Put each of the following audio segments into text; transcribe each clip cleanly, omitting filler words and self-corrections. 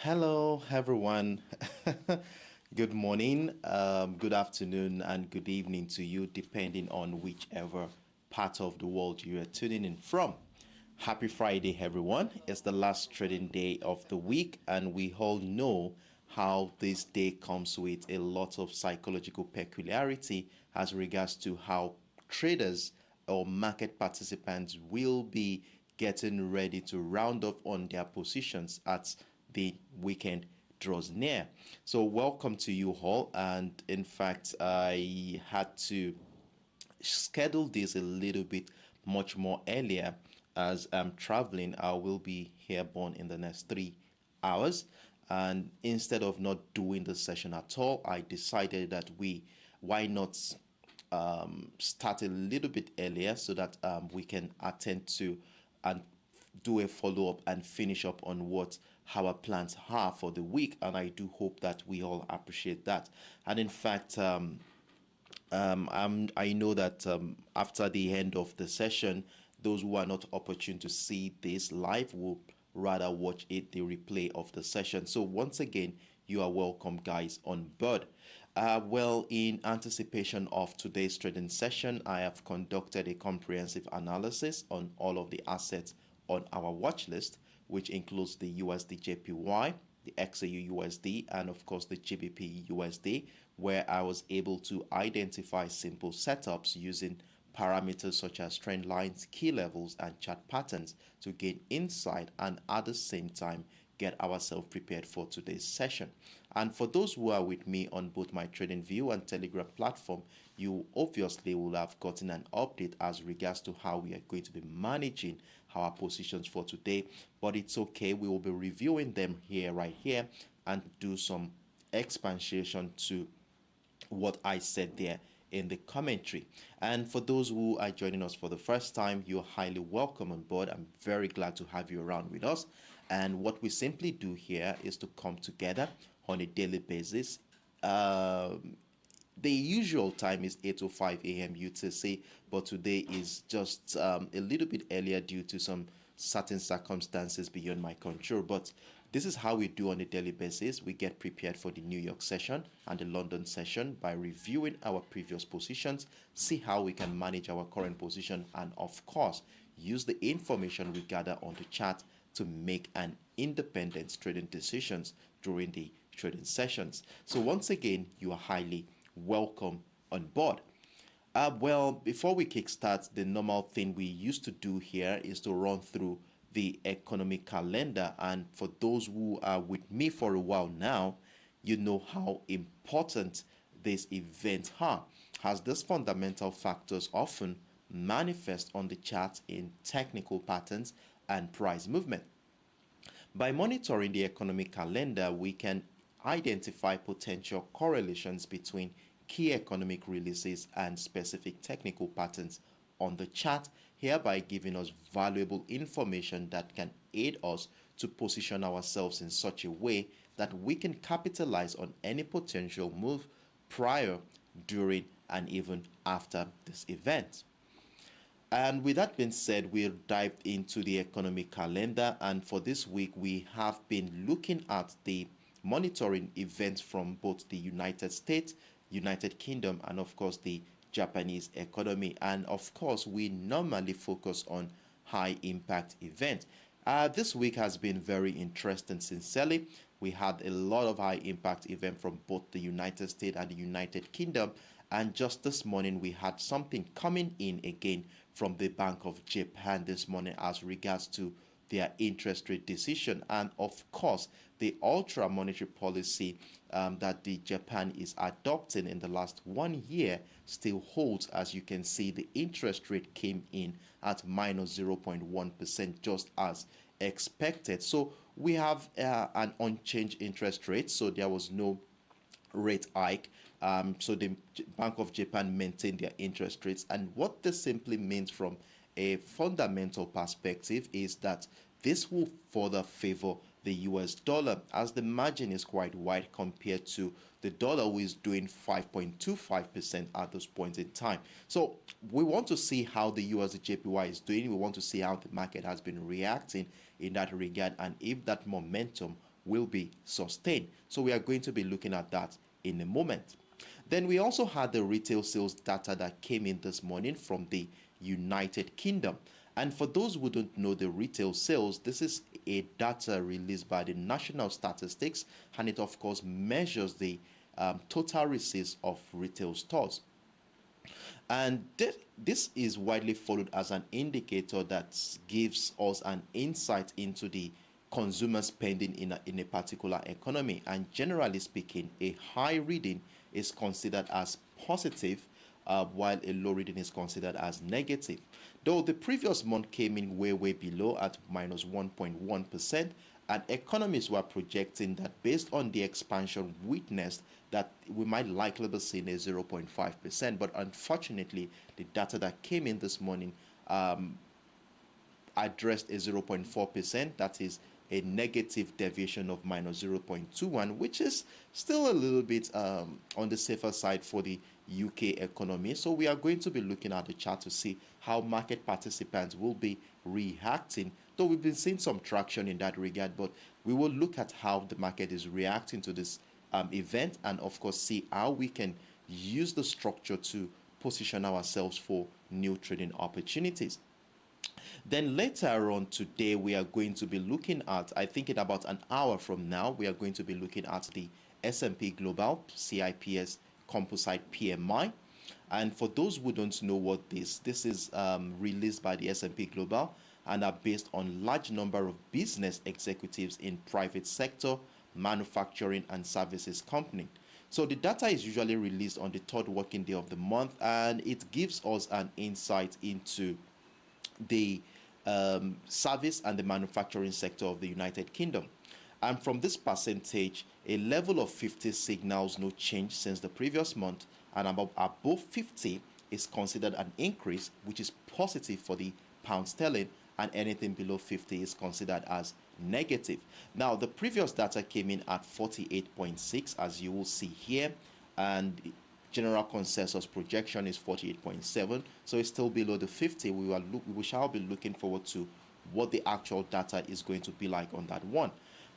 Hello, everyone. Good morning, good afternoon, and good evening to you, depending on whichever part of the world you are tuning in from. Happy Friday, everyone. It's the last trading day of the week, and we all know how this day comes with a lot of psychological peculiarity as regards to how traders or market participants will be getting ready to round up on their positions at the weekend draws near. So, welcome to you all. And in fact, I had to schedule this a little bit much more earlier as I'm traveling. I will be here born in the next 3 hours. And instead of not doing the session at all, I decided that why not start a little bit earlier so that we can attend to and do a follow up and finish up on what our plans are for the week. And I do hope that we all appreciate that. And in fact, I know that after the end of the session, those who are not opportune to see this live will rather watch it, the replay of the session. So once again, you are welcome, guys, on board. Well, in anticipation of today's trading session, I have conducted a comprehensive analysis on all of the assets on our watch list, which includes the USD JPY, the XAU USD, and of course the GBP USD, where I was able to identify simple setups using parameters such as trend lines, key levels, and chart patterns to gain insight and at the same time get ourselves prepared for today's session. And for those who are with me on both my TradingView and Telegram platform, you obviously will have gotten an update as regards to how we are going to be managing our positions for today. But it's okay, we will be reviewing them right here and do some expansion to what I said there in the commentary. And for those who are joining us for the first time, you're highly welcome on board. I'm very glad to have you around with us. And what we simply do here is to come together on a daily basis. The usual time is 8 to 5 a.m. UTC, but today is just a little bit earlier due to some certain circumstances beyond my control. But this is how we do on a daily basis. We get prepared for the New York session and the London session by reviewing our previous positions, see how we can manage our current position, and of course, use the information we gather on the chart to make an independent trading decisions during the trading sessions. So once again, you are highly welcome on board. Well, before we kickstart, the normal thing we used to do here is to run through the economic calendar. And for those who are with me for a while now, you know how important these events are, as these fundamental factors often manifest on the chart in technical patterns and price movement. By monitoring the economic calendar, we can identify potential correlations between key economic releases and specific technical patterns on the chart, hereby giving us valuable information that can aid us to position ourselves in such a way that we can capitalize on any potential move prior, during, and even after this event. And with that being said, we'll dive into the economic calendar. And for this week, we have been looking at the monitoring events from both the United States, United Kingdom, and of course the Japanese economy. And of course, we normally focus on high impact events. This week has been very interesting, sincerely. We had a lot of high impact events from both the United States and the United Kingdom. And just this morning, we had something coming in again from the Bank of Japan this morning as regards to their interest rate decision. And of course, the ultra monetary policy that the Japan is adopting in the last 1 year still holds. As you can see, the interest rate came in at minus 0.1%, just as expected. So we have an unchanged interest rate, so there was no rate hike. So the Bank of Japan maintained their interest rates. And what this simply means from a fundamental perspective is that this will further favor the US dollar, as the margin is quite wide compared to the dollar, who is doing 5.25% at this point in time. So we want to see how the USD JPY is doing. We want to see how the market has been reacting in that regard, and if that momentum will be sustained. So we are going to be looking at that in a moment. Then we also had the retail sales data that came in this morning from the United Kingdom. And for those who don't know the retail sales, this is a data released by the National Statistics, and it of course measures the total receipts of retail stores. And this is widely followed as an indicator that gives us an insight into the consumer spending in a particular economy. And generally speaking, a high reading is considered as positive, while a low reading is considered as negative. Though the previous month came in way below at minus 1.1%, and economists were projecting that based on the expansion witnessed, that we might likely be seeing a 0.5%. But unfortunately, the data that came in this morning addressed a 0.4%. That is a negative deviation of minus 0.21, which is still a little bit on the safer side for the UK economy. So we are going to be looking at the chart to see how market participants will be reacting. Though we've been seeing some traction in that regard, but we will look at how the market is reacting to this event, and of course see how we can use the structure to position ourselves for new trading opportunities. Then later on today, we are going to be looking at, I think in about an hour from now, we are going to be looking at the S&P Global CIPS Composite PMI. And for those who don't know what this is released by the S&P Global and are based on large number of business executives in private sector, manufacturing and services company. So the data is usually released on the third working day of the month, and it gives us an insight into the service and the manufacturing sector of the United Kingdom. And from this percentage, a level of 50 signals no change since the previous month, and above 50 is considered an increase, which is positive for the pound sterling, and anything below 50 is considered as negative. Now, the previous data came in at 48.6, as you will see here, and general consensus projection is 48.7, so it's still below the 50. We shall be looking forward to what the actual data is going to be like on that one.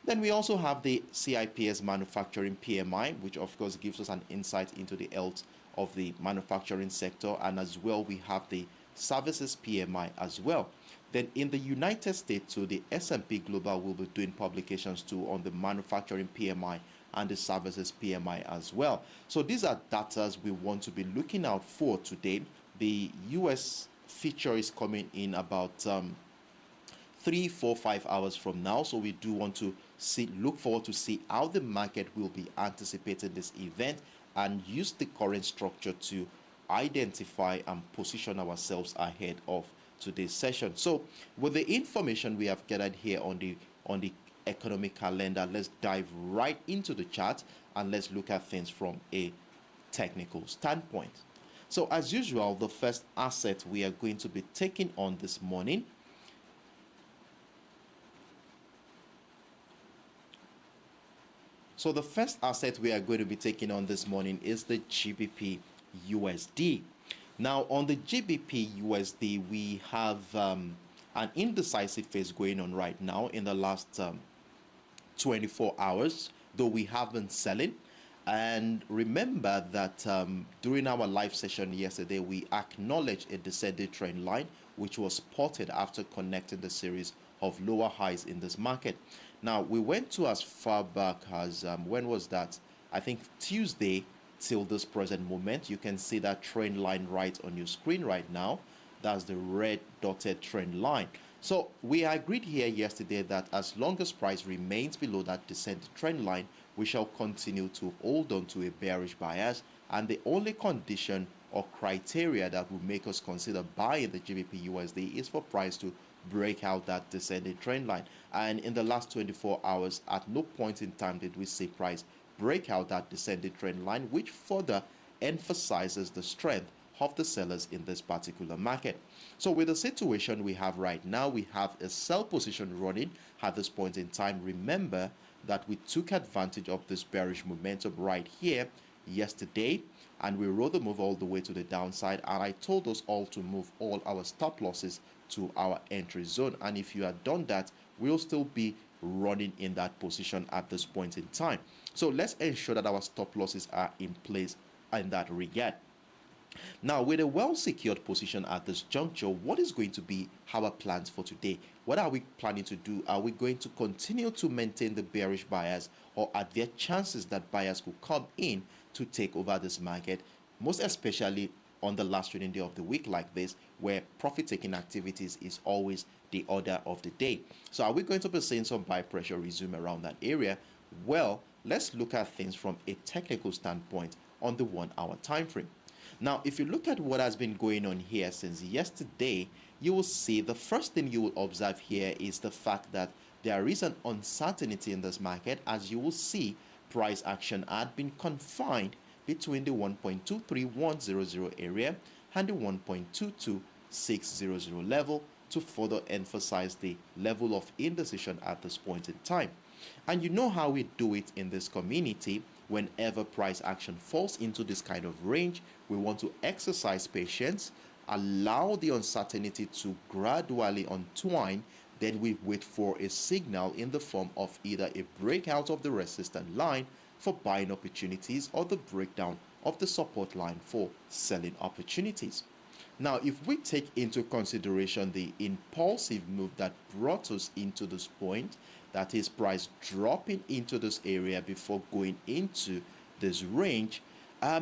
Then we also have the CIPS manufacturing PMI, which of course gives us an insight into the health of the manufacturing sector, and as well we have the services PMI as well. Then in the United States, so the S&P Global will be doing publications too on the manufacturing PMI and the services PMI as well. So these are data we want to be looking out for today. The US feature is coming in about 3, 4, 5 hours from now. So we do want to look forward to see how the market will be anticipating this event and use the current structure to identify and position ourselves ahead of today's session. So with the information we have gathered here on the economic calendar, let's dive right into the chart and let's look at things from a technical standpoint. So as usual, the first asset we are going to be taking on this morning is the GBP USD. Now on the GBP USD, we have an indecisive phase going on right now in the last 24 hours, though we have been selling. And remember that during our live session yesterday, we acknowledged a descending trend line, which was spotted after connecting the series of lower highs in this market. Now, we went to as far back as, when was that? I think Tuesday till this present moment. You can see that trend line right on your screen right now. That's the red dotted trend line. So we agreed here yesterday that as long as price remains below that descending trend line, we shall continue to hold on to a bearish bias, and the only condition or criteria that will make us consider buying the GBP USD is for price to break out that descending trend line. And in the last 24 hours, at no point in time did we see price break out that descending trend line, which further emphasizes the strength of the sellers in this particular market. So with the situation we have right now, we have a sell position running at this point in time. Remember that we took advantage of this bearish momentum right here yesterday, and we rode the move all the way to the downside, and I told us all to move all our stop losses to our entry zone. And if you had done that, we'll still be running in that position at this point in time. So let's ensure that our stop losses are in place in that regard. Now, with a well-secured position at this juncture, what is going to be our plans for today? What are we planning to do? Are we going to continue to maintain the bearish bias, or are there chances that buyers could come in to take over this market, most especially on the last trading day of the week like this, where profit-taking activities is always the order of the day? So are we going to be seeing some buy pressure resume around that area? Well, let's look at things from a technical standpoint on the 1 hour time frame. Now, if you look at what has been going on here since yesterday, you will see the first thing you will observe here is the fact that there is an uncertainty in this market. As you will see, price action had been confined between the 1.23100 area and the 1.22600 level to further emphasize the level of indecision at this point in time. And you know how we do it in this community. Whenever price action falls into this kind of range, we want to exercise patience, allow the uncertainty to gradually untwine, then we wait for a signal in the form of either a breakout of the resistance line for buying opportunities or the breakdown of the support line for selling opportunities. Now, if we take into consideration the impulsive move that brought us into this point, that is price dropping into this area before going into this range,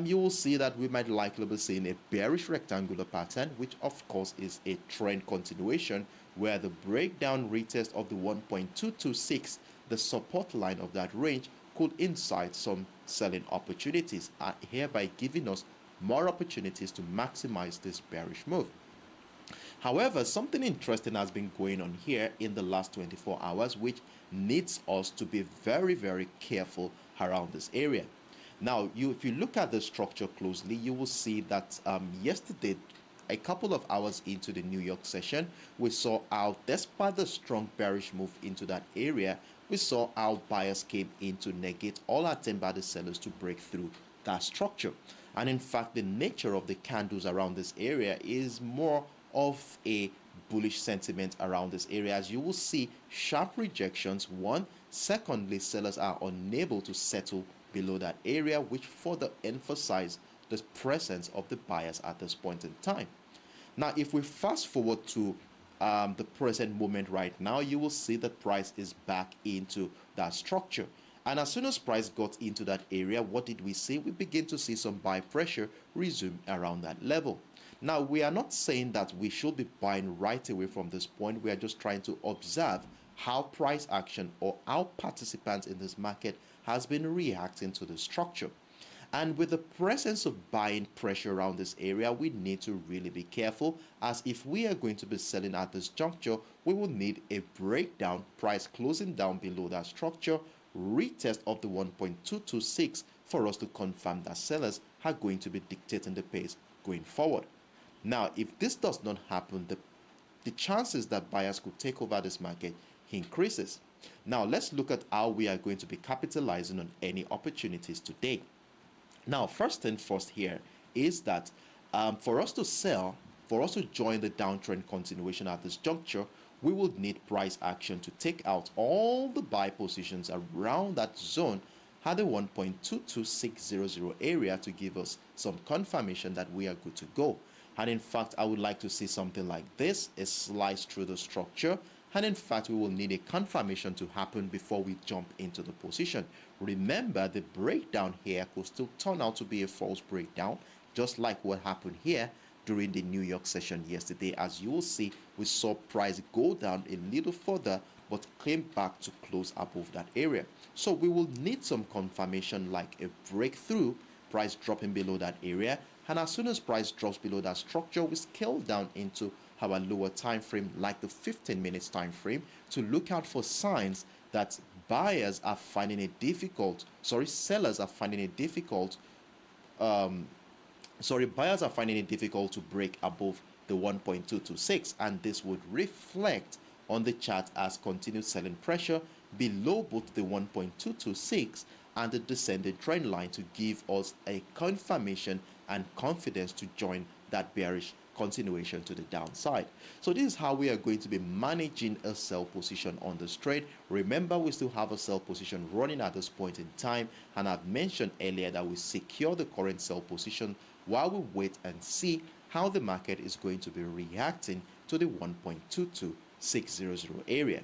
you will see that we might likely be seeing a bearish rectangular pattern, which of course is a trend continuation, where the breakdown retest of the 1.226, the support line of that range, could incite some selling opportunities, hereby giving us more opportunities to maximize this bearish move. However, something interesting has been going on here in the last 24 hours, which needs us to be very, very careful around this area. Now, if you look at the structure closely, you will see that yesterday, a couple of hours into the New York session, we saw how, despite the strong bearish move into that area, we saw how buyers came in to negate all attempt by the sellers to break through that structure. And in fact, the nature of the candles around this area is more of a bullish sentiment around this area, as you will see sharp rejections. One, secondly, sellers are unable to settle below that area, which further emphasize the presence of the buyers at this point in time. Now, if we fast forward to the present moment right now, you will see that price is back into that structure. And as soon as price got into that area, what did we see? We begin to see some buy pressure resume around that level. Now, we are not saying that we should be buying right away from this point. We are just trying to observe how price action or how participants in this market has been reacting to the structure. And with the presence of buying pressure around this area, we need to really be careful, as if we are going to be selling at this juncture, we will need a breakdown, price closing down below that structure, retest of the 1.226 for us to confirm that sellers are going to be dictating the pace going forward. Now, if this does not happen, the chances that buyers could take over this market increases. Now, let's look at how we are going to be capitalizing on any opportunities today. Now, first and first here is that for us to sell, for us to join the downtrend continuation at this juncture, we will need price action to take out all the buy positions around that zone at the 1.22600 area to give us some confirmation that we are good to go. And in fact, I would like to see something like this, a slice through the structure. And in fact, we will need a confirmation to happen before we jump into the position. Remember, the breakdown here could still turn out to be a false breakdown, just like what happened here during the New York session yesterday. As you will see, we saw price go down a little further, but came back to close above that area. So we will need some confirmation, like a breakthrough, price dropping below that area. And as soon as price drops below that structure, we scale down into our lower time frame, like the 15 minutes time frame, to look out for signs that buyers are finding it difficult, sellers are finding it difficult, buyers are finding it difficult to break above the 1.226, and this would reflect on the chart as continued selling pressure below both the 1.226 and the descending trend line to give us a confirmation and confidence to join that bearish continuation to the downside. So this is how we are going to be managing a sell position on this trade. Remember, we still have a sell position running at this point in time, and I've mentioned earlier that we secure the current sell position while we wait and see how the market is going to be reacting to the 1.22600 area.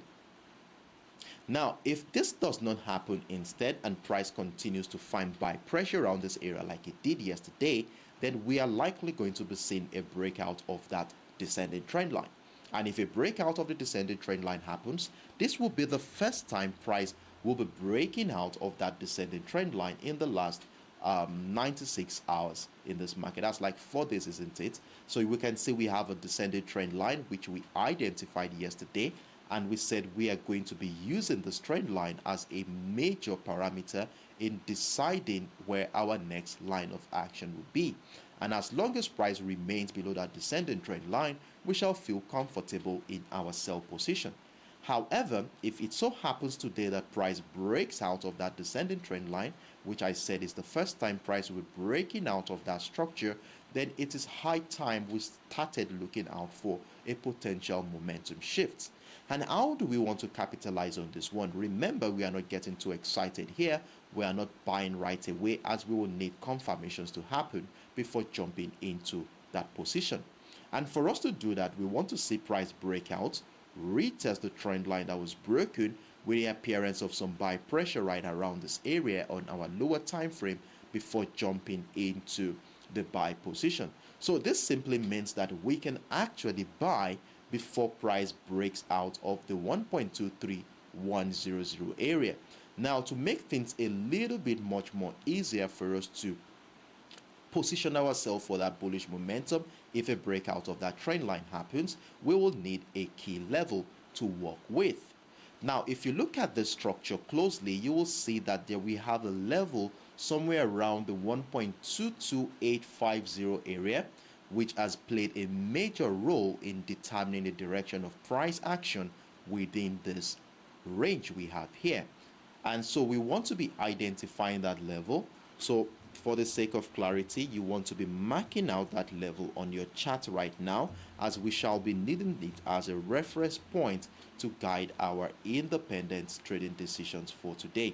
Now, if this does not happen instead and price continues to find buy pressure around this area like it did yesterday, then we are likely going to be seeing a breakout of that descending trend line. And if a breakout of the descending trend line happens, this will be the first time price will be breaking out of that descending trend line in the last 96 hours in this market. That's like 4 days, isn't it? So we can see we have a descending trend line which we identified yesterday, and we said we are going to be using this trend line as a major parameter in deciding where our next line of action will be. And as long as price remains below that descending trend line, we shall feel comfortable in our sell position. However, if it so happens today that price breaks out of that descending trend line, which I said is the first time price will be breaking out of that structure, then it is high time we started looking out for a potential momentum shift. And how do we want to capitalize on this one? Remember, we are not getting too excited here. We are not buying right away, as we will need confirmations to happen before jumping into that position. And for us to do that, we want to see price breakout, retest the trend line that was broken with the appearance of some buy pressure right around this area on our lower time frame before jumping into the buy position. So this simply means that we can actually buy before price breaks out of the 1.23100 area. Now, to make things a little bit much more easier for us to position ourselves for that bullish momentum, if a breakout of that trend line happens, we will need a key level to work with. Now, if you look at the structure closely, you will see that there we have a level somewhere around the 1.22850 area, which has played a major role in determining the direction of price action within this range we have here. And so we want to be identifying that level. So for the sake of clarity, you want to be marking out that level on your chart right now, as we shall be needing it as a reference point to guide our independent trading decisions for today.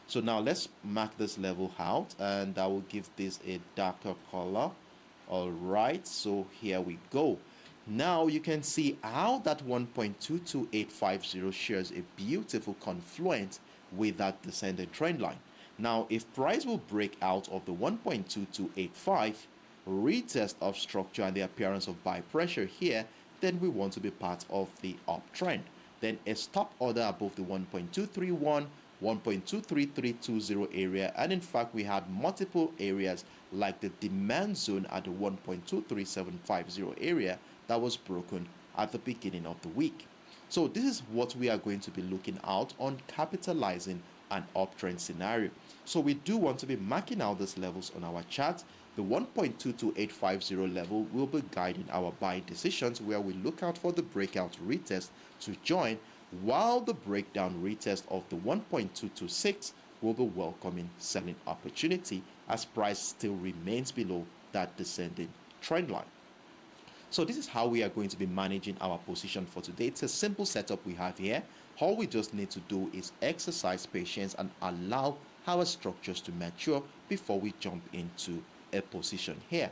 So now let's mark this level out, and I will give this a darker color. All right, so here we go. Now you can see how that 1.22850 shares a beautiful confluence with that descending trend line. Now, if price will break out of the 1.2285, retest of structure and the appearance of buy pressure here, then we want to be part of the uptrend. Then a stop order above the 1.231, 1.23320 area, and in fact we had multiple areas like the demand zone at the 1.23750 area that was broken at the beginning of the week. So this is what we are going to be looking out on, capitalizing an uptrend scenario. So we do want to be marking out these levels on our chart. The 1.22850 level will be guiding our buy decisions, where we look out for the breakout retest to join, while the breakdown retest of the 1.226 will be welcoming selling opportunity as price still remains below that descending trend line. So this is how we are going to be managing our position for today. It's a simple setup we have here. All we just need to do is exercise patience and allow our structures to mature before we jump into a position here.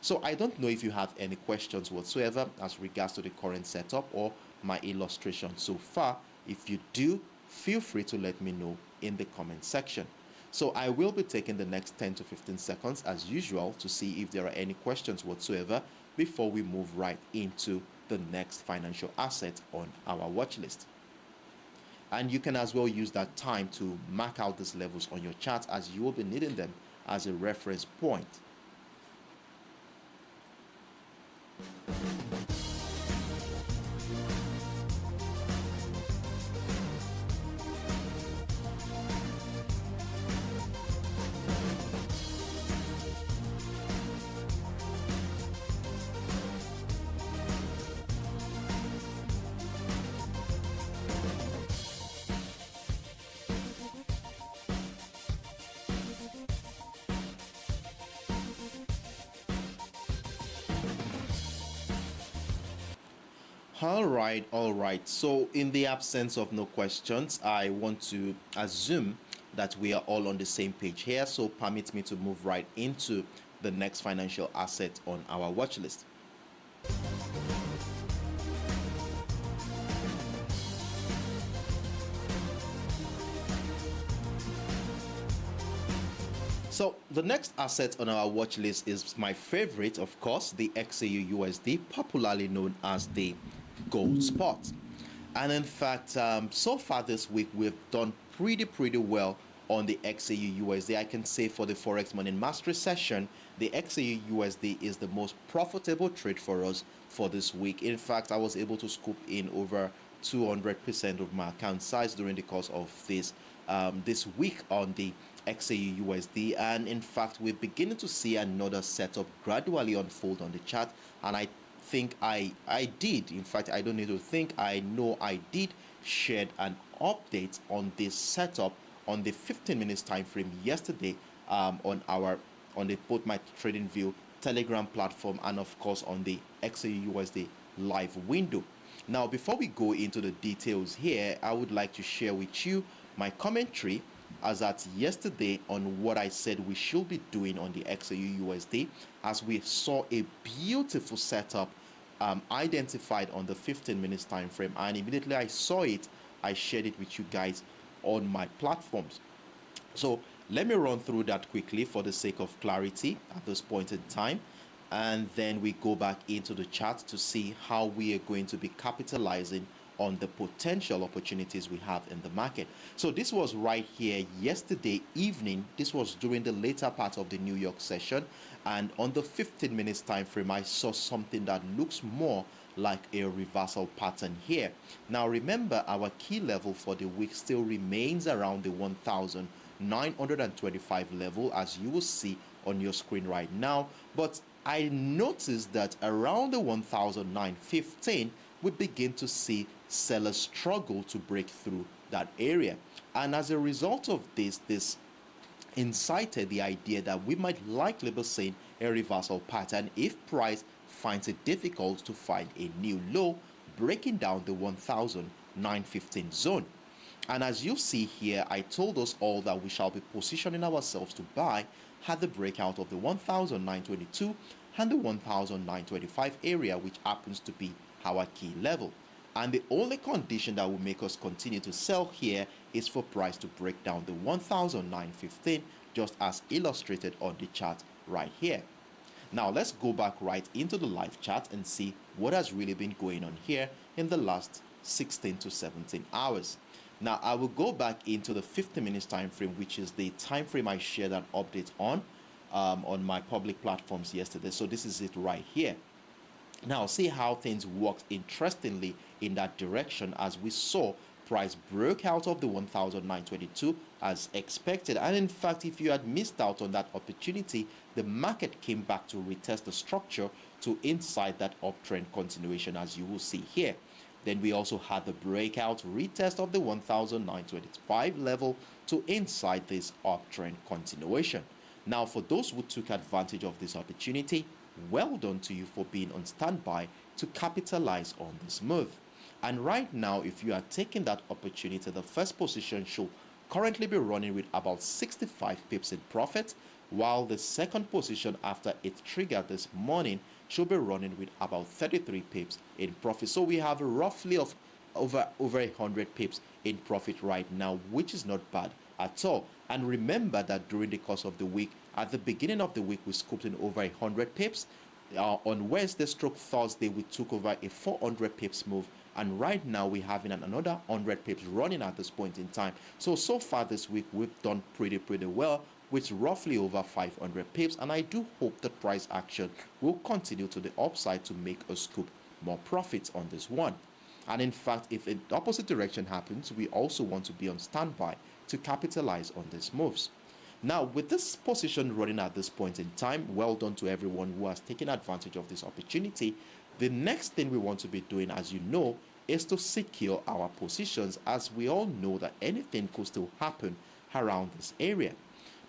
So I don't know if you have any questions whatsoever as regards to the current setup or my illustration so far. If you do, feel free to let me know in the comment section. So I will be taking the next 10 to 15 seconds as usual to see if there are any questions whatsoever before we move right into the next financial asset on our watch list. And you can as well use that time to mark out these levels on your chart, as you will be needing them as a reference point. All right. So, in the absence of no questions, I want to assume that we are all on the same page here. So, permit me to move right into the next financial asset on our watch list. So the next asset on our watch list is my favorite, of course, the XAU USD, popularly known as the gold spot. And in fact, so far this week, we've done pretty well on the XAU USD. I can say for the Forex Money Mastery session, the XAU USD is the most profitable trade for us for this week. In fact, I was able to scoop in over 200% of my account size during the course of this week on the XAU USD, and in fact we're beginning to see another setup gradually unfold on the chart. And I think I did, in fact I don't need to think, I know I did shared an update on this setup on the 15 minutes time frame yesterday, on both my trading view Telegram platform and of course on the XAU USD live window. Now before we go into the details here, I would like to share with you my commentary as at yesterday on what I said we should be doing on the XAU USD, as we saw a beautiful setup identified on the 15 minutes time frame, and immediately I saw it, I shared it with you guys on my platforms. So let me run through that quickly for the sake of clarity at this point in time, and then we go back into the chart to see how we are going to be capitalizing on the potential opportunities we have in the market. So this was right here yesterday evening. This was during the later part of the New York session, and on the 15 minutes time frame I saw something that looks more like a reversal pattern here. Now remember, our key level for the week still remains around the 1925 level, as you will see on your screen right now, but I noticed that around the 1915 we begin to see sellers struggle to break through that area. And as a result of this incited the idea that we might likely be seeing a reversal pattern if price finds it difficult to find a new low, breaking down the 1915 zone. And as you see here, I told us all that we shall be positioning ourselves to buy at the breakout of the 1922 and the 1925 area, which happens to be our key level. And the only condition that will make us continue to sell here is for price to break down the 1915, just as illustrated on the chart right here. Now let's go back right into the live chart and see what has really been going on here in the last 16 to 17 hours. Now I will go back into the 50 minutes time frame, which is the time frame I shared an update on my public platforms yesterday. So this is it right here. Now see how things worked interestingly in that direction, as we saw price broke out of the 1922 as expected. And in fact, if you had missed out on that opportunity, the market came back to retest the structure to inside that uptrend continuation, as you will see here. Then we also had the breakout retest of the 1925 level to inside this uptrend continuation. Now for those who took advantage of this opportunity, well done to you for being on standby to capitalize on this move. And right now, if you are taking that opportunity, the first position should currently be running with about 65 pips in profit, while the second position after it triggered this morning should be running with about 33 pips in profit. So we have roughly of over 100 pips in profit right now, which is not bad at all. And remember that during the course of the week, at the beginning of the week, we scooped in over 100 pips. On Wednesday stroke Thursday, we took over a 400 pips move, and right now we're having another 100 pips running at this point in time. So far this week, we've done pretty well with roughly over 500 pips, and I do hope that price action will continue to the upside to make us scoop more profits on this one. And in fact, if the opposite direction happens, we also want to be on standby to capitalize on these moves. Now, with this position running at this point in time, well done to everyone who has taken advantage of this opportunity. The next thing we want to be doing, as you know, is to secure our positions, as we all know that anything could still happen around this area.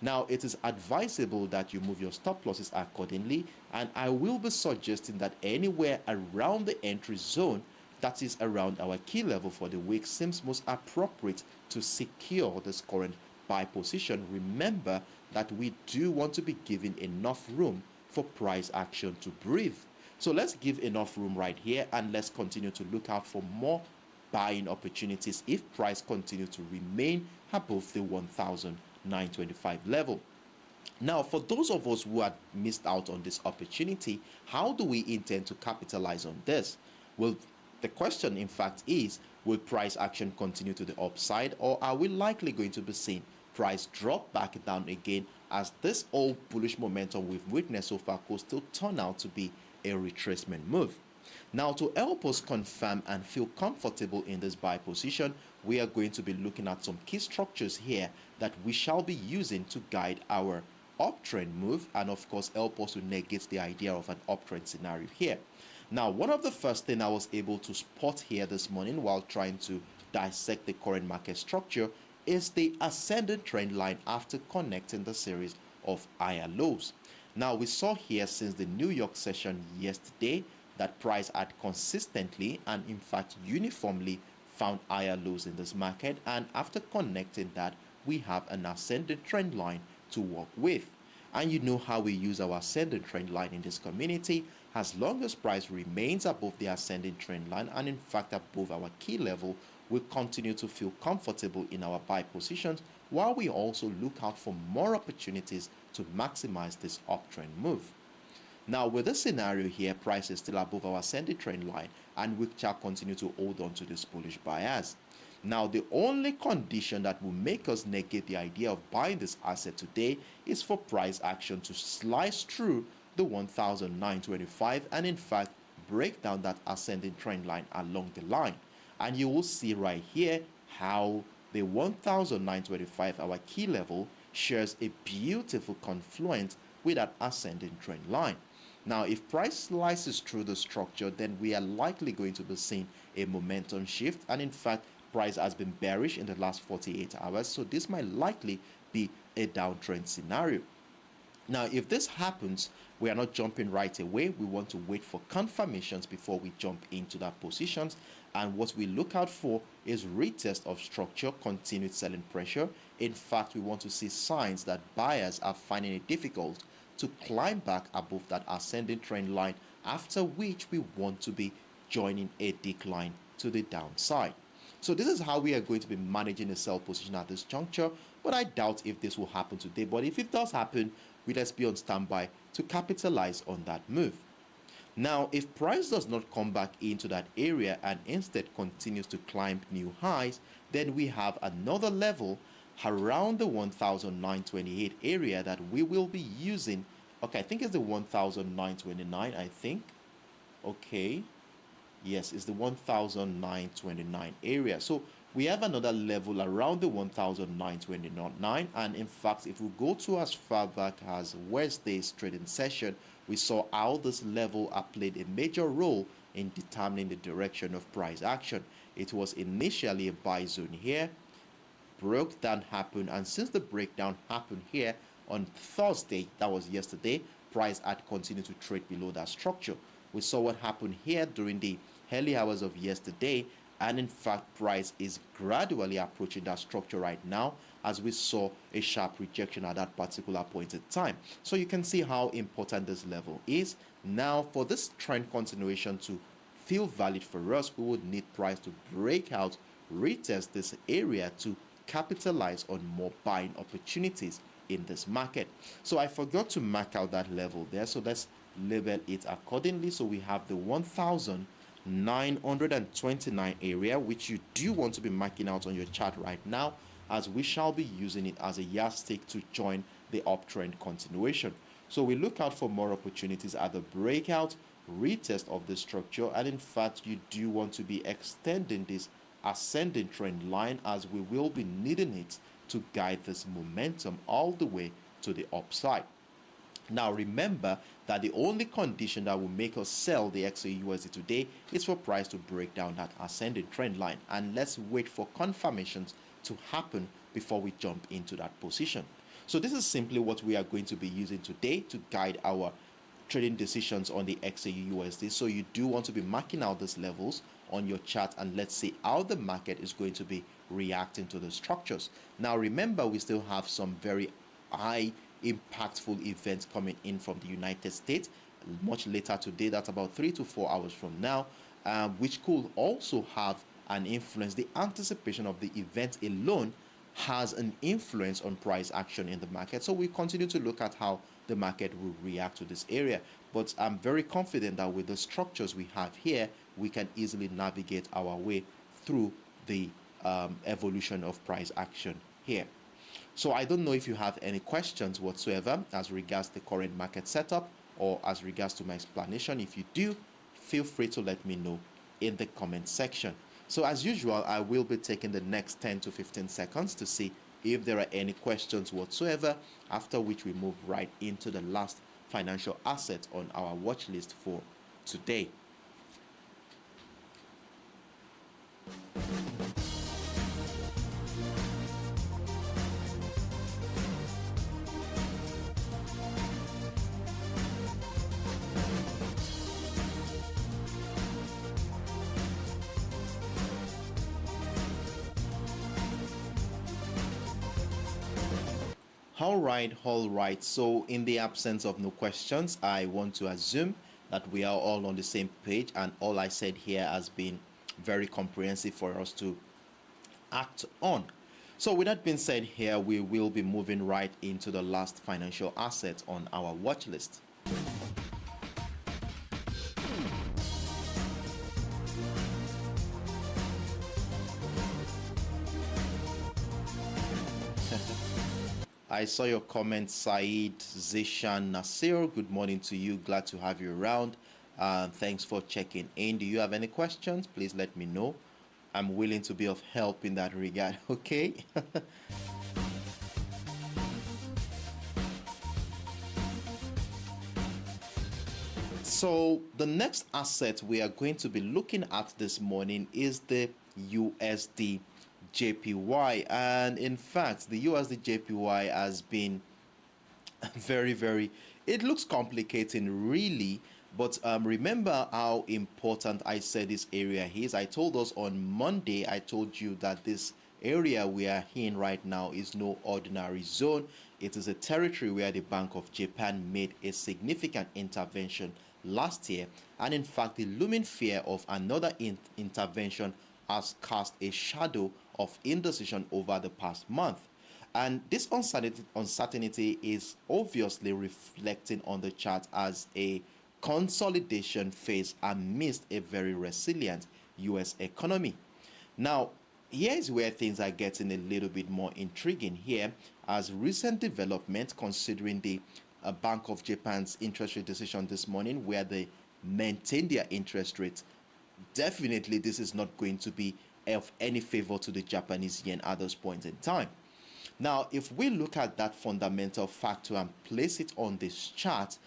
Now, it is advisable that you move your stop losses accordingly, and I will be suggesting that anywhere around the entry zone that is around our key level for the week seems most appropriate to secure this current buy position. Remember that we do want to be given enough room for price action to breathe. So let's give enough room right here, and let's continue to look out for more buying opportunities if price continue to remain above the 1,925 level. Now, for those of us who had missed out on this opportunity, how do we intend to capitalize on this? Well, the question, in fact, is, will price action continue to the upside, or are we likely going to be seeing price drop back down again, as this old bullish momentum we've witnessed so far could still turn out to be a retracement move? Now, to help us confirm and feel comfortable in this buy position, we are going to be looking at some key structures here that we shall be using to guide our uptrend move, and of course help us to negate the idea of an uptrend scenario here. Now, one of the first thing I was able to spot here this morning while trying to dissect the current market structure is the ascending trend line after connecting the series of higher lows. Now, we saw here since the New York session yesterday that price had consistently and in fact uniformly found higher lows in this market, and after connecting that, we have an ascending trend line to work with. And you know how we use our ascending trend line in this community. As long as price remains above the ascending trend line and in fact above our key level, we continue to feel comfortable in our buy positions, while we also look out for more opportunities to maximize this uptrend move. Now, with this scenario here, price is still above our ascending trend line, and we shall continue to hold on to this bullish bias. Now, the only condition that will make us negate the idea of buying this asset today is for price action to slice through the 1,925 and in fact break down that ascending trend line along the line. And you will see right here how the 1,925, our key level, shares a beautiful confluence with that ascending trend line. Now, if price slices through the structure, then we are likely going to be seeing a momentum shift, and in fact price has been bearish in the last 48 hours, so this might likely be a downtrend scenario. Now, if this happens, we are not jumping right away. We want to wait for confirmations before we jump into that positions, and what we look out for is retest of structure, continued selling pressure. In fact, we want to see signs that buyers are finding it difficult to climb back above that ascending trend line, after which we want to be joining a decline to the downside. So this is how we are going to be managing a sell position at this juncture, but I doubt if this will happen today. But if it does happen, we let's be on standby to capitalize on that move. Now, if price does not come back into that area and instead continues to climb new highs, then we have another level around the 1,928 area that we will be using. Okay, I think it's the 1,929, I think. Okay. Yes, it's the 1,929 area. So we have another level around the 1,929, and in fact, if we go to as far back as Wednesday's trading session, we saw how this level played a major role in determining the direction of price action. It was initially a buy zone here, broke down, happened, and since the breakdown happened here on Thursday, that was yesterday, price had continued to trade below that structure. We saw what happened here during the early hours of yesterday, and in fact price is gradually approaching that structure right now, as we saw a sharp rejection at that particular point in time. So you can see how important this level is. Now, for this trend continuation to feel valid for us, we would need price to break out, retest this area to capitalize on more buying opportunities in this market. So I forgot to mark out that level there, so let's label it accordingly. So we have the 1,929 area, which you do want to be marking out on your chart right now, as we shall be using it as a yardstick to join the uptrend continuation. So we look out for more opportunities at the breakout, retest of the structure, and in fact you do want to be extending this ascending trend line, as we will be needing it to guide this momentum all the way to the upside. Now remember that the only condition that will make us sell the XAUSD today is for price to break down that ascending trend line, and let's wait for confirmations to happen before we jump into that position. So this is simply what we are going to be using today to guide our trading decisions on the XAU USD. So you do want to be marking out these levels on your chart, and let's see how the market is going to be reacting to the structures. Now remember, we still have some very high impactful events coming in from the United States much later today. That's about 3 to 4 hours from now, which could also have an influence. The anticipation of the event alone has an influence on price action in the market. So we continue to look at how the market will react to this area. But I'm very confident that with the structures we have here, we can easily navigate our way through the evolution of price action here. So I don't know if you have any questions whatsoever as regards the current market setup or as regards to my explanation. If you do, feel free to let me know in the comment section. So as usual, I will be taking the next 10 to 15 seconds to see if there are any questions whatsoever, after which we move right into the last financial asset on our watch list for today. All right. So in the absence of no questions, I want to assume that we are all on the same page, and all I said here has been very comprehensive for us to act on. So with that being said here, we will be moving right into the last financial asset on our watch list. I saw your comment, Saeed Zishan Nasir. Good morning to you. Glad to have you around. Thanks for checking in. Do you have any questions? Please let me know. I'm willing to be of help in that regard. Okay. So the next asset we are going to be looking at this morning is the USD JPY, and in fact the USD JPY has been very, it looks complicating really, but remember how important I said this area is. I told us on Monday, I told you that this area we are in right now is no ordinary zone. It is a territory where the Bank of Japan made a significant intervention last year, and in fact the looming fear of another intervention has cast a shadow of indecision over the past month. And this uncertainty is obviously reflecting on the chart as a consolidation phase amidst a very resilient US economy. Now, here's where things are getting a little bit more intriguing here, as recent development considering the Bank of Japan's interest rate decision this morning, where they maintain their interest rate. Definitely this is not going to be of any favor to the Japanese yen at this point in time. Now, if we look at that fundamental factor and place it on this chart,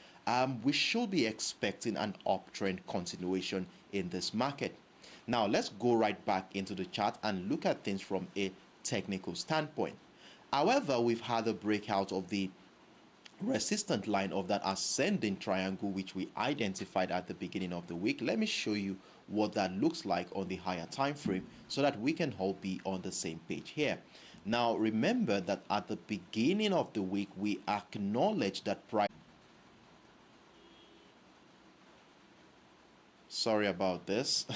we should be expecting an uptrend continuation in this market. Now, let's go right back into the chart and look at things from a technical standpoint. However, we've had a breakout of the resistant line of that ascending triangle, which we identified at the beginning of the week. Let me show you what that looks like on the higher time frame so that we can all be on the same page here. Now remember that at the beginning of the week we acknowledged that price. Sorry about this.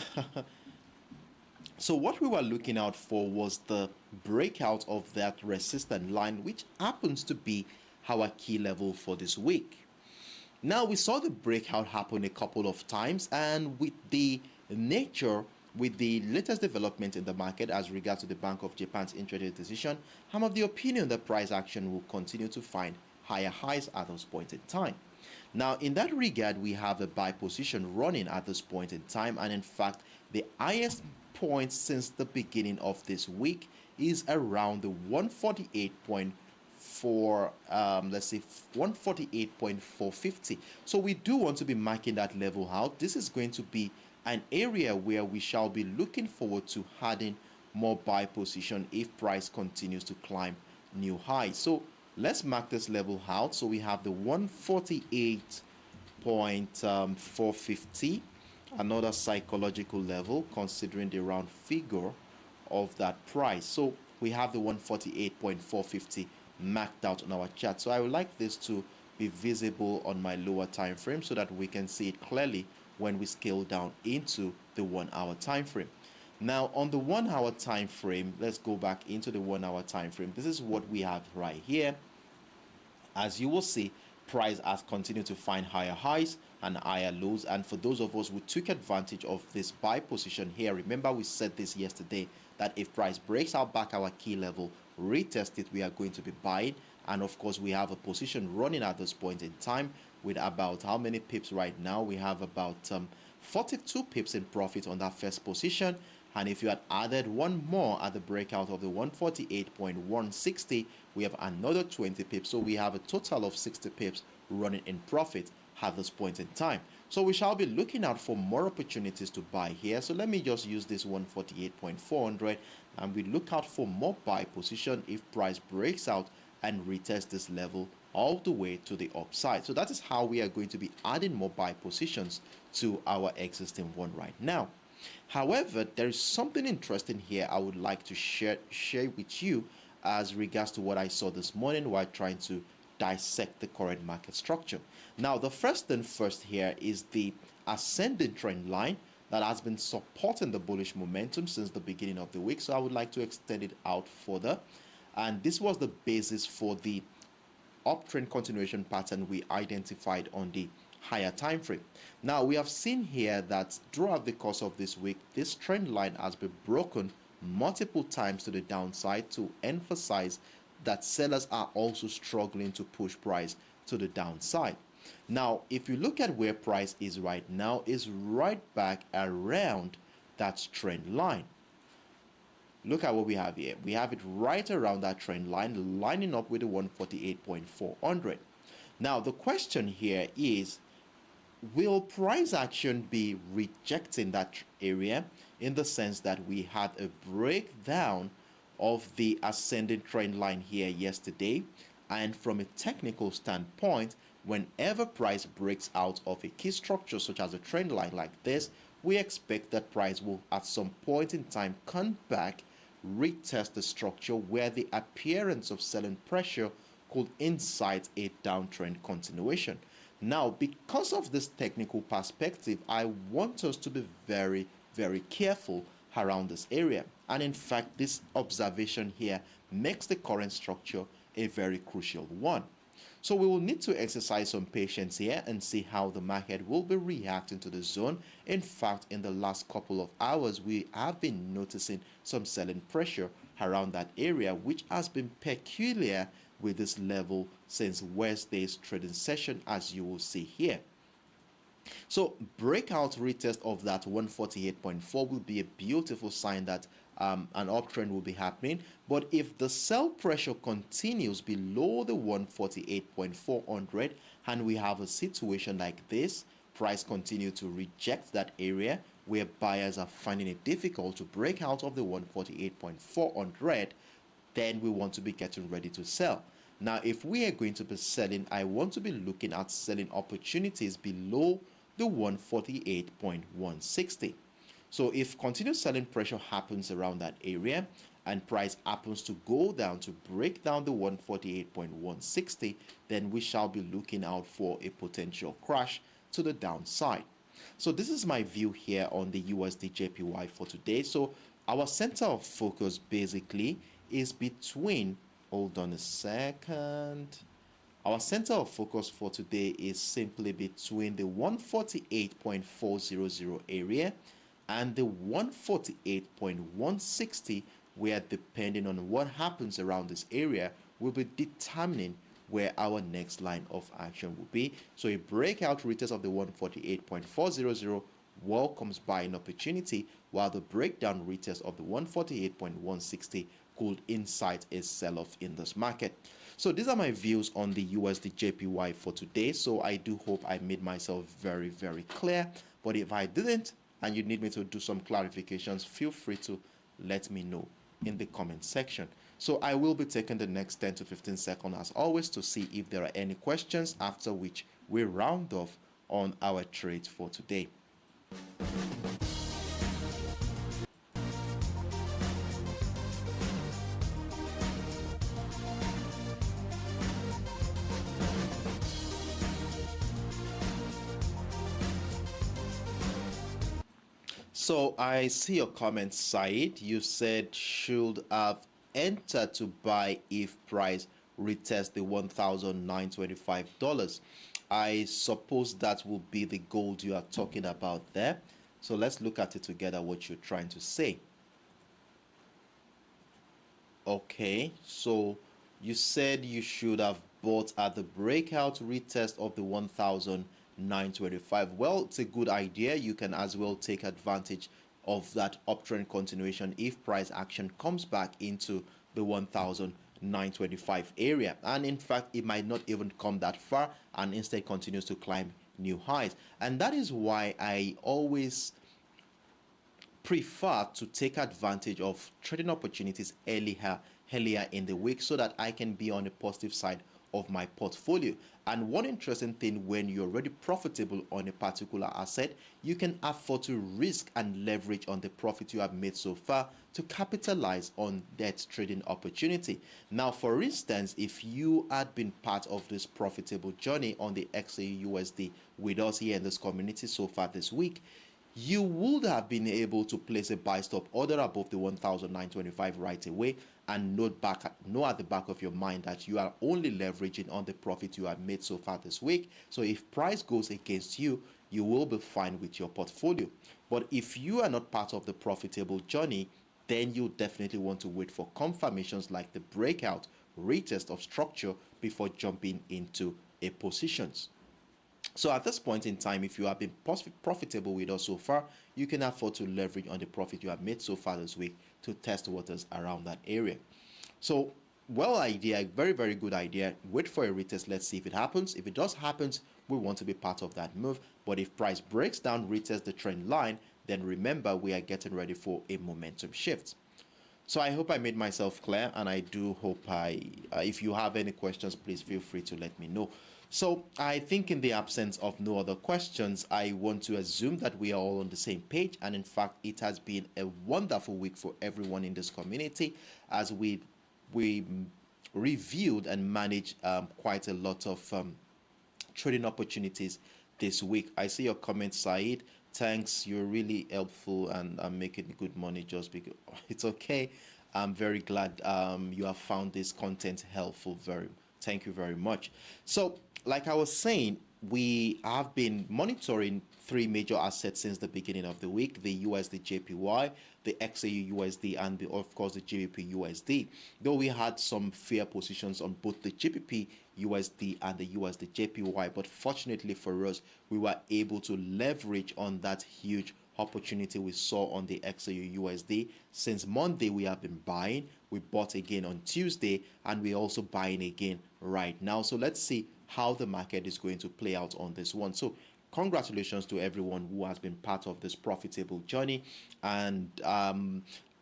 So what we were looking out for was the breakout of that resistant line, which happens to be our key level for this week. Now we saw the breakout happen a couple of times, and with the latest development in the market as regards to the Bank of Japan's interest rate decision, I'm of the opinion that price action will continue to find higher highs at this point in time. Now, in that regard, we have a buy position running at this point in time, and in fact, the highest point since the beginning of this week is around the 148.4, let's say 148.450. So we do want to be marking that level out. This is going to be an area where we shall be looking forward to adding more buy position if price continues to climb new highs. So let's mark this level out. So we have the 148 450, another psychological level considering the round figure of that price. So we have the 148.450 marked out on our chart. So I would like this to be visible on my lower time frame so that we can see it clearly when we scale down into the 1 hour time frame. Now on the 1 hour time frame, let's go back into the 1 hour time frame. This is what we have right here. As you will see, price has continued to find higher highs and higher lows, and for those of us who took advantage of this buy position here, remember we said this yesterday that if price breaks out back our key level, retest it, we are going to be buying. And of course we have a position running at this point in time with about how many pips right now? We have about 42 pips in profit on that first position. And if you had added one more at the breakout of the 148.160, we have another 20 pips. So we have a total of 60 pips running in profit at this point in time. So we shall be looking out for more opportunities to buy here. So let me just use this 148.400 and we look out for more buy position if price breaks out and retest this level all the way to the upside. So that is how we are going to be adding more buy positions to our existing one right now. However, there is something interesting here I would like to share with you as regards to what I saw this morning while trying to dissect the current market structure. Now, the first thing first here is the ascending trend line that has been supporting the bullish momentum since the beginning of the week. So I would like to extend it out further. And this was the basis for the uptrend continuation pattern we identified on the higher time frame. Now we have seen here that throughout the course of this week, this trend line has been broken multiple times to the downside to emphasize that sellers are also struggling to push price to the downside. Now if you look at where price is right now, is right back around that trend line. Look at what we have here. We have it right around that trend line, lining up with the 148.400. Now the question here is, will price action be rejecting that area, in the sense that we had a breakdown of the ascending trend line here yesterday, and from a technical standpoint, whenever price breaks out of a key structure such as a trend line like this, we expect that price will at some point in time come back, retest the structure where the appearance of selling pressure could incite a downtrend continuation. Now, because of this technical perspective, I want us to be very, very careful around this area. And in fact, this observation here makes the current structure a very crucial one. So we will need to exercise some patience here and see how the market will be reacting to the zone. In fact, in the last couple of hours, we have been noticing some selling pressure around that area, which has been peculiar with this level since Wednesday's trading session, as you will see here. So breakout retest of that 148.4 will be a beautiful sign that an uptrend will be happening. But if the sell pressure continues below the 148.400 and we have a situation like this, price continue to reject that area where buyers are finding it difficult to break out of the 148.400, then we want to be getting ready to sell. Now, if we are going to be selling, I want to be looking at selling opportunities below the 148.160. So if continued selling pressure happens around that area and price happens to go down to break down the 148.160, then we shall be looking out for a potential crash to the downside. So this is my view here on the USD JPY for today. So our center of focus basically is between, hold on a second. Our center of focus for today is simply between the 148.400 area and the 148.160, where depending on what happens around this area will be determining where our next line of action will be. So a breakout retest of the 148.400 welcomes buying opportunity, while the breakdown retest of the 148.160 could incite a sell-off in this market. So these are my views on the USD JPY for today. So I do hope I made myself very, very clear. But if I didn't and you need me to do some clarifications, feel free to let me know in the comment section. So I will be taking the next 10 to 15 seconds as always to see if there are any questions, after which we round off on our trades for today. So I see your comment, Said. You said should have entered to buy if price retests the $1,925. I suppose that will be the gold you are talking about there. So let's look at it together, what you're trying to say. Okay, so you said you should have bought at the breakout retest of the 1,925. Well, it's a good idea. You can as well take advantage of that uptrend continuation if price action comes back into the 1,925 area. And in fact, it might not even come that far and instead continues to climb new highs. And that is why I always prefer to take advantage of trading opportunities earlier in the week so that I can be on the positive side of my portfolio. And one interesting thing, when you're already profitable on a particular asset, you can afford to risk and leverage on the profit you have made so far to capitalize on that trading opportunity. Now, for instance, if you had been part of this profitable journey on the XAUUSD with us here in this community so far this week, you would have been able to place a buy stop order above the 1,925 right away, and know at the back of your mind that you are only leveraging on the profit you have made so far this week. So if price goes against you, you will be fine with your portfolio. But if you are not part of the profitable journey, then you definitely want to wait for confirmations like the breakout, retest of structure before jumping into a positions. So at this point in time, if you have been profitable with us so far, you can afford to leverage on the profit you have made so far this week to test waters around that area. So, well idea, very, very good idea. Wait for a retest. Let's see if it happens. If it does happen, we want to be part of that move. But if price breaks down, retest the trend line, then remember we are getting ready for a momentum shift. So I hope I made myself clear, and I do hope if you have any questions, please feel free to let me know. So I think in the absence of no other questions, I want to assume that we are all on the same page. And in fact, it has been a wonderful week for everyone in this community as we reviewed and managed quite a lot of trading opportunities this week. I see your comment, Said. Thanks, you're really helpful, and I'm making good money just because it's okay. I'm very glad you have found this content helpful. Thank you very much. So, like I was saying, we have been monitoring three major assets since the beginning of the week: the USD JPY, the XAU USD, and of course the GBP USD. Though we had some fair positions on both the GBP USD and the USD JPY, but fortunately for us, we were able to leverage on that huge opportunity we saw on the XAU USD. Since Monday, we have been buying. We bought again on Tuesday, and we're also buying again right now. So let's see how the market is going to play out on this one. So congratulations to everyone who has been part of this profitable journey. And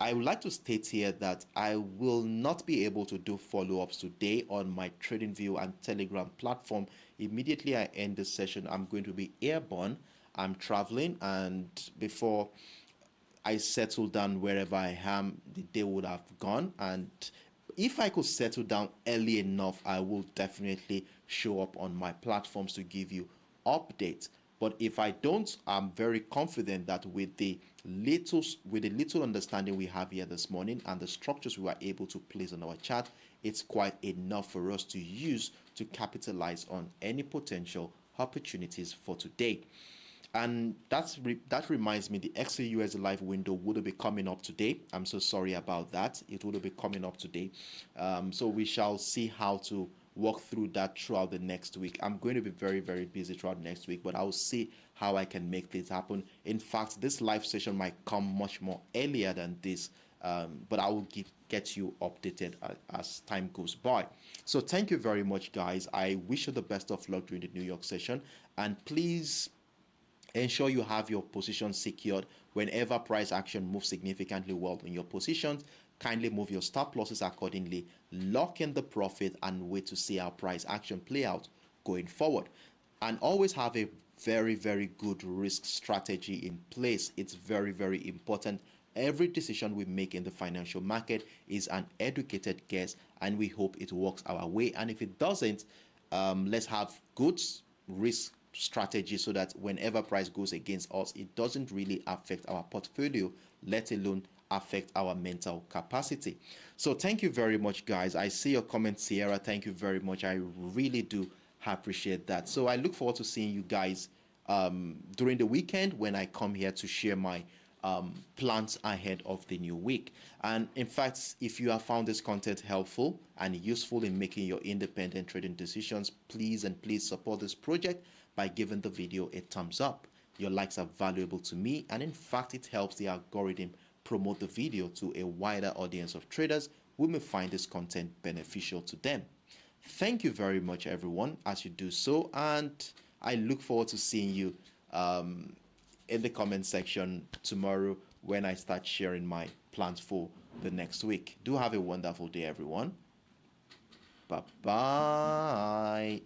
I would like to state here that I will not be able to do follow-ups today on my TradingView and Telegram platform. Immediately I end the session, I'm going to be airborne. I'm traveling, and before I settle down wherever I am, the day would have gone. And if I could settle down early enough, I will definitely show up on my platforms to give you updates. But if I don't, I'm very confident that with the little understanding we have here this morning and the structures we were able to place on our chart, it's quite enough for us to use to capitalize on any potential opportunities for today. And that reminds me, the XAUUSD live window would be coming up today. I'm so sorry about that. It would be coming up today. So we shall see how to walk through that throughout the next week. I'm going to be very, very busy throughout next week, but I'll see how I can make this happen. In fact, this live session might come much more earlier than this, but I will get you updated as time goes by. So thank you very much, guys. I wish you the best of luck during the New York session, and please ensure you have your position secured. Whenever price action moves significantly well in your positions, kindly move your stop losses accordingly, lock in the profit, and wait to see how price action play out going forward. And always have a very, very good risk strategy in place. It's very, very important. Every decision we make in the financial market is an educated guess, and we hope it works our way. And if it doesn't, let's have good risk strategy so that whenever price goes against us, it doesn't really affect our portfolio, let alone affect our mental capacity. So thank you very much, guys. I see your comment, Sierra. Thank you very much. I really do appreciate that. So I look forward to seeing you guys during the weekend when I come here to share my plans ahead of the new week. And in fact, if you have found this content helpful and useful in making your independent trading decisions, please support this project by giving the video a thumbs up. Your likes are valuable to me, and in fact, it helps the algorithm promote the video to a wider audience of traders who may find this content beneficial to them. Thank you very much, everyone, as you do so, and I look forward to seeing you in the comment section tomorrow when I start sharing my plans for the next week. Do have a wonderful day, everyone. Bye-bye.